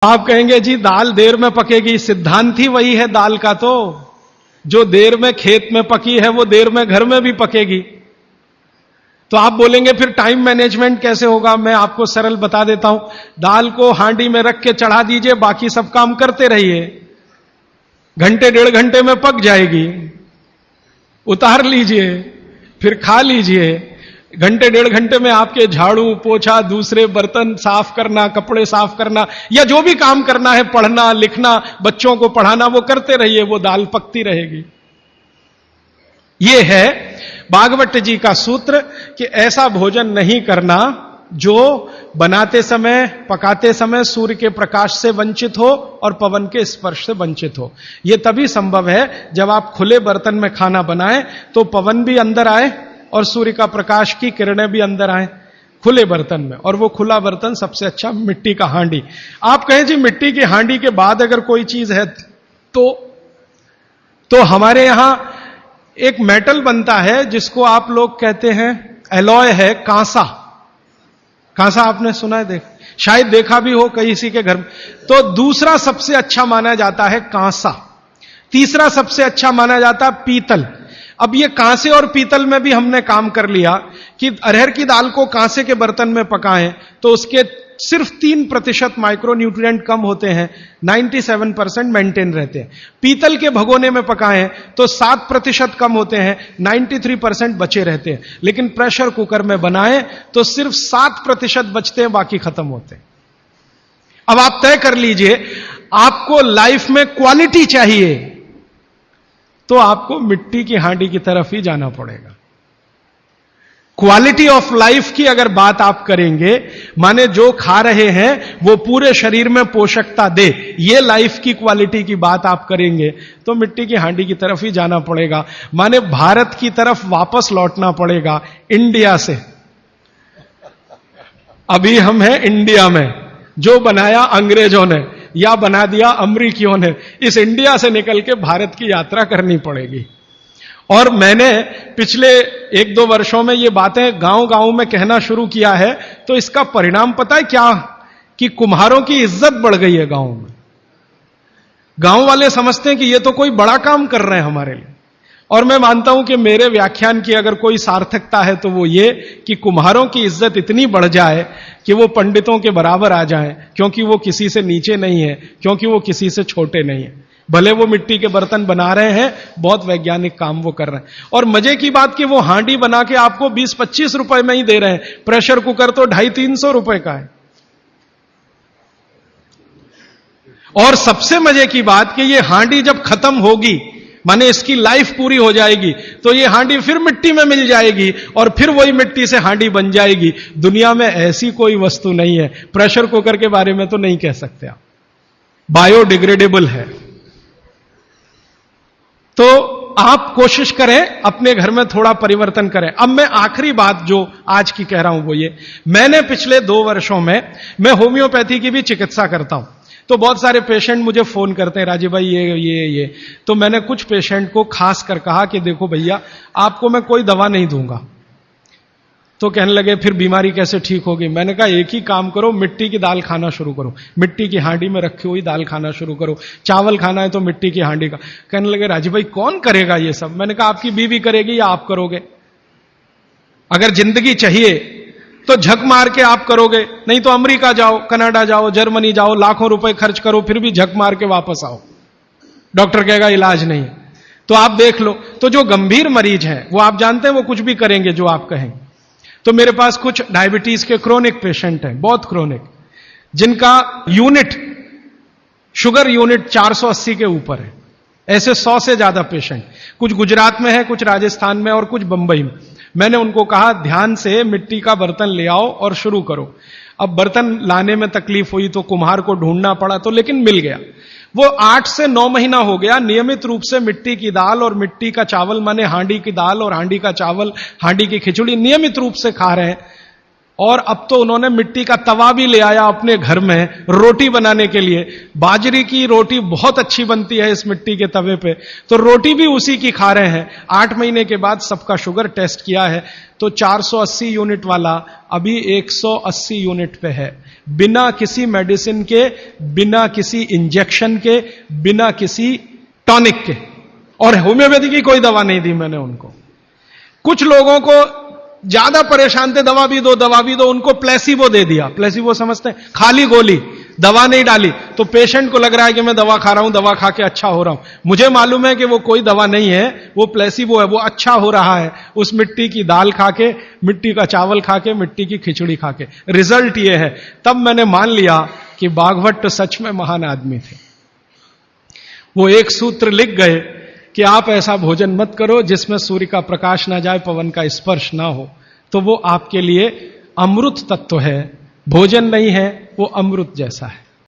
आप कहेंगे जी दाल देर में पकेगी, सिद्धांत ही वही है दाल का। तो जो देर में खेत में पकी है वो देर में घर में भी पकेगी। तो आप बोलेंगे फिर टाइम मैनेजमेंट कैसे होगा? मैं आपको सरल बता देता हूं। दाल को हांडी में रख के चढ़ा दीजिए, बाकी सब काम करते रहिए, घंटे डेढ़ घंटे में पक जाएगी। उतार लीजिए, फिर खा लीजिए। घंटे डेढ़ घंटे में आपके झाड़ू पोछा, दूसरे बर्तन साफ करना, कपड़े साफ करना, या जो भी काम करना है, पढ़ना लिखना, बच्चों को पढ़ाना, वो करते रहिए, वो दाल पकती रहेगी। ये है भागवत जी का सूत्र कि ऐसा भोजन नहीं करना जो बनाते समय, पकाते समय सूर्य के प्रकाश से वंचित हो और पवन के स्पर्श से वंचित हो। यह तभी संभव है जब आप खुले बर्तन में खाना बनाएं तो पवन भी अंदर आए और सूर्य का प्रकाश की किरणें भी अंदर आए खुले बर्तन में। और वो खुला बर्तन सबसे अच्छा मिट्टी का हांडी। आप कहें जी मिट्टी की हांडी के बाद अगर कोई चीज है तो हमारे यहां एक मेटल बनता है जिसको आप लोग कहते हैं एलॉय है, कांसा। कांसा आपने सुना है, शायद देखा भी हो किसी के घर में। तो दूसरा सबसे अच्छा माना जाता है कांसा, तीसरा सबसे अच्छा माना जाता है पीतल। अब ये कांसे और पीतल में भी हमने काम कर लिया कि अरहर की दाल को कांसे के बर्तन में पकाएं तो उसके सिर्फ 3% माइक्रो न्यूट्रिएंट कम होते हैं, 97% मेंटेन रहते हैं। पीतल के भगोने में पकाएं तो 7% कम होते हैं, 93% बचे रहते हैं। लेकिन प्रेशर कुकर में बनाएं तो सिर्फ 7% बचते हैं, बाकी खत्म होते हैं। अब आप तय कर लीजिए, आपको लाइफ में क्वालिटी चाहिए तो आपको मिट्टी की हांडी की तरफ ही जाना पड़ेगा। क्वालिटी ऑफ लाइफ की अगर बात आप करेंगे, माने जो खा रहे हैं वो पूरे शरीर में पोषकता दे, ये लाइफ की क्वालिटी की बात आप करेंगे तो मिट्टी की हांडी की तरफ ही जाना पड़ेगा। माने भारत की तरफ वापस लौटना पड़ेगा, इंडिया से। अभी हम हैं इंडिया में, जो बनाया अंग्रेजों ने या बना दिया अमरीकियों ने। इस इंडिया से निकल के भारत की यात्रा करनी पड़ेगी। और मैंने पिछले 1-2 वर्षों में ये बातें गांव-गांव में कहना शुरू किया है, तो इसका परिणाम पता है क्या? कि कुम्हारों की इज्जत बढ़ गई है गांव में। गांव वाले समझते हैं कि ये तो कोई बड़ा काम कर रहे हैं हमारे लिए। और मैं मानता हूं कि मेरे व्याख्यान की अगर कोई सार्थकता है तो वो ये कि कुम्हारों की इज्जत इतनी बढ़ जाए कि वो पंडितों के बराबर आ जाएं, क्योंकि वो किसी से नीचे नहीं है, क्योंकि वो किसी से छोटे नहीं है। भले वो मिट्टी के बर्तन बना रहे हैं, बहुत वैज्ञानिक काम वो कर रहे हैं। और मजे की बात कि वो हांडी बना के आपको 20-25 रुपए में ही दे रहे हैं, प्रेशर कुकर तो 250-300 रुपए का है। और सबसे मजे की बात कि ये हांडी जब खत्म होगी, माने इसकी लाइफ पूरी हो जाएगी, तो ये हांडी फिर मिट्टी में मिल जाएगी और फिर वही मिट्टी से हांडी बन जाएगी। दुनिया में ऐसी कोई वस्तु नहीं है। प्रेशर कुकर के बारे में तो नहीं कह सकते आप, बायोडिग्रेडेबल है। तो आप कोशिश करें अपने घर में थोड़ा परिवर्तन करें। अब मैं आखिरी बात जो आज की कह रहा हूं वो ये, मैंने पिछले 2 वर्षों में, मैं होम्योपैथी की भी चिकित्सा करता हूं, तो बहुत सारे पेशेंट मुझे फोन करते हैं, राजीव भाई ये। तो मैंने कुछ पेशेंट को खास कर कहा कि देखो भैया, आपको मैं कोई दवा नहीं दूंगा। तो कहने लगे फिर बीमारी कैसे ठीक होगी? मैंने कहा एक ही काम करो, मिट्टी की दाल खाना शुरू करो, मिट्टी की हांडी में रखी हुई दाल खाना शुरू करो। चावल खाना है तो मिट्टी की हांडी का। कहने लगे राजीव भाई कौन करेगा ये सब? मैंने कहा आपकी बीवी करेगी या आप करोगे? अगर जिंदगी चाहिए तो झक मार के आप करोगे, नहीं तो अमेरिका जाओ, कनाडा जाओ, जर्मनी जाओ, लाखों रुपए खर्च करो, फिर भी झक मार के वापस आओ, डॉक्टर कहेगा इलाज नहीं। तो आप देख लो, तो जो गंभीर मरीज हैं वो आप जानते हैं वो कुछ भी करेंगे जो आप कहें। तो मेरे पास कुछ डायबिटीज के क्रोनिक पेशेंट हैं, बहुत क्रोनिक, जिनका यूनिट, शुगर यूनिट 480 के ऊपर है। ऐसे 100 से ज्यादा पेशेंट, कुछ गुजरात में है, कुछ राजस्थान में और कुछ बंबई में। मैंने उनको कहा ध्यान से मिट्टी का बर्तन ले आओ और शुरू करो। अब बर्तन लाने में तकलीफ हुई तो कुम्हार को ढूंढना पड़ा, तो लेकिन मिल गया। वो 8 से 9 महीना हो गया नियमित रूप से मिट्टी की दाल और मिट्टी का चावल, माने हांडी की दाल और हांडी का चावल, हांडी की खिचड़ी नियमित रूप से खा रहे हैं। और अब तो उन्होंने मिट्टी का तवा भी ले आया अपने घर में रोटी बनाने के लिए। बाजरे की रोटी बहुत अच्छी बनती है इस मिट्टी के तवे पे, तो रोटी भी उसी की खा रहे हैं। 8 महीने के बाद सबका शुगर टेस्ट किया है तो 480 यूनिट वाला अभी 180 यूनिट पे है, बिना किसी मेडिसिन के, बिना किसी इंजेक्शन के, बिना किसी टॉनिक के। और होम्योपैथी की कोई दवा नहीं दी मैंने उनको। कुछ लोगों को ज्यादा परेशान थे, दवा भी दो दवा भी दो, उनको प्लेसिबो दे दिया। प्लेसिबो समझते हैं, खाली गोली, दवा नहीं डाली, तो पेशेंट को लग रहा है कि मैं दवा खा रहा हूं, दवा खा के अच्छा हो रहा हूं। मुझे मालूम है कि वो कोई दवा नहीं है, वो प्लेसिबो है, वो अच्छा हो रहा है उस मिट्टी की दाल खा के, मिट्टी का चावल खा के, मिट्टी की खिचड़ी खा के। रिजल्ट ये है। तब मैंने मान लिया कि बागभट्ट सच में महान आदमी थे। वो एक सूत्र लिख गए कि आप ऐसा भोजन मत करो जिसमें सूर्य का प्रकाश ना जाए, पवन का स्पर्श ना हो, तो वो आपके लिए अमृत तत्व है, भोजन नहीं है, वो अमृत जैसा है।